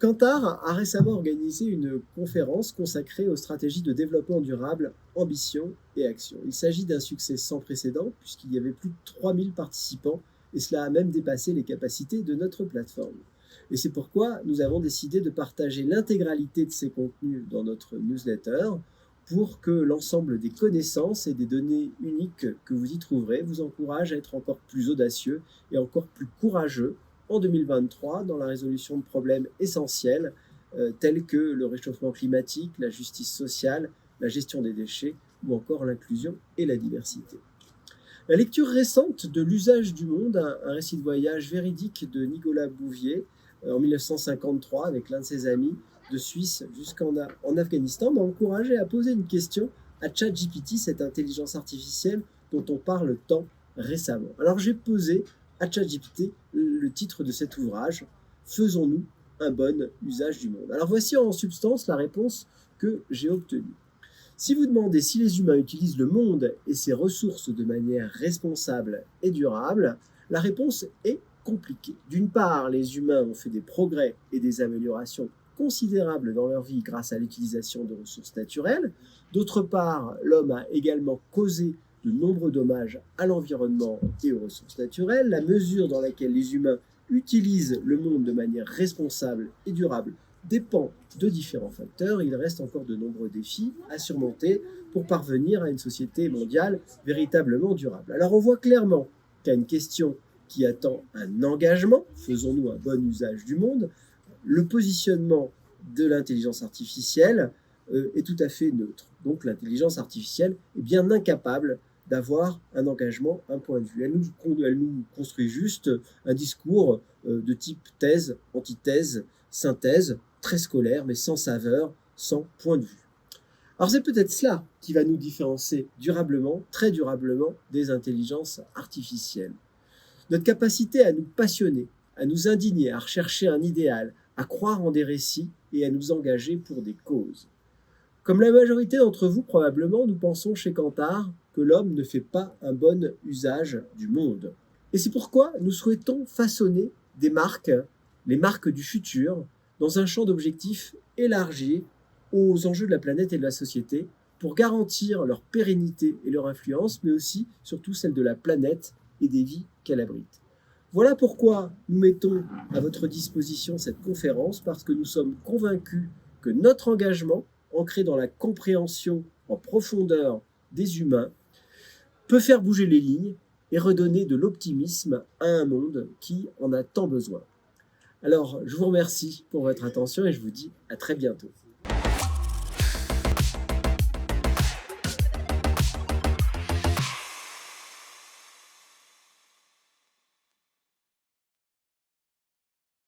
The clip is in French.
Kantar a récemment organisé une conférence consacrée aux stratégies de développement durable, ambition et action. Il s'agit d'un succès sans précédent puisqu'il y avait plus de 3000 participants et cela a même dépassé les capacités de notre plateforme. Et c'est pourquoi nous avons décidé de partager l'intégralité de ces contenus dans notre newsletter pour que l'ensemble des connaissances et des données uniques que vous y trouverez vous encourage à être encore plus audacieux et encore plus courageux en 2023 dans la résolution de problèmes essentiels tels que le réchauffement climatique, la justice sociale, la gestion des déchets ou encore l'inclusion et la diversité. La lecture récente de L'usage du monde, un récit de voyage véridique de Nicolas Bouvier en 1953 avec l'un de ses amis de Suisse jusqu'en Afghanistan, m'a encouragé à poser une question à ChatGPT, cette intelligence artificielle dont on parle tant récemment. Alors j'ai posé à ChatGPT le titre de cet ouvrage, Faisons-nous un bon usage du monde. Alors voici en substance la réponse que j'ai obtenue. Si vous demandez si les humains utilisent le monde et ses ressources de manière responsable et durable, la réponse est compliquée. D'une part, les humains ont fait des progrès et des améliorations considérables dans leur vie grâce à l'utilisation de ressources naturelles. D'autre part, l'homme a également causé de nombreux dommages à l'environnement et aux ressources naturelles. La mesure dans laquelle les humains utilisent le monde de manière responsable et durable dépend de différents facteurs. Il reste encore de nombreux défis à surmonter pour parvenir à une société mondiale véritablement durable. Alors on voit clairement qu'il y a une question qui attend un engagement. Faisons-nous un bon usage du monde? Le positionnement de l'intelligence artificielle est tout à fait neutre. Donc l'intelligence artificielle est bien incapable d'avoir un engagement, un point de vue. Elle nous construit juste un discours de type thèse, antithèse, synthèse, très scolaire, mais sans saveur, sans point de vue. Alors c'est peut-être cela qui va nous différencier durablement, très durablement, des intelligences artificielles. Notre capacité à nous passionner, à nous indigner, à rechercher un idéal, à croire en des récits et à nous engager pour des causes. Comme la majorité d'entre vous probablement, nous pensons chez Kantar que l'homme ne fait pas un bon usage du monde. Et c'est pourquoi nous souhaitons façonner des marques, les marques du futur, dans un champ d'objectifs élargi aux enjeux de la planète et de la société, pour garantir leur pérennité et leur influence, mais aussi, surtout, celle de la planète et des vies qu'elle abrite. Voilà pourquoi nous mettons à votre disposition cette conférence, parce que nous sommes convaincus que notre engagement, ancré dans la compréhension en profondeur des humains, peut faire bouger les lignes et redonner de l'optimisme à un monde qui en a tant besoin. Alors, je vous remercie pour votre attention et je vous dis à très bientôt.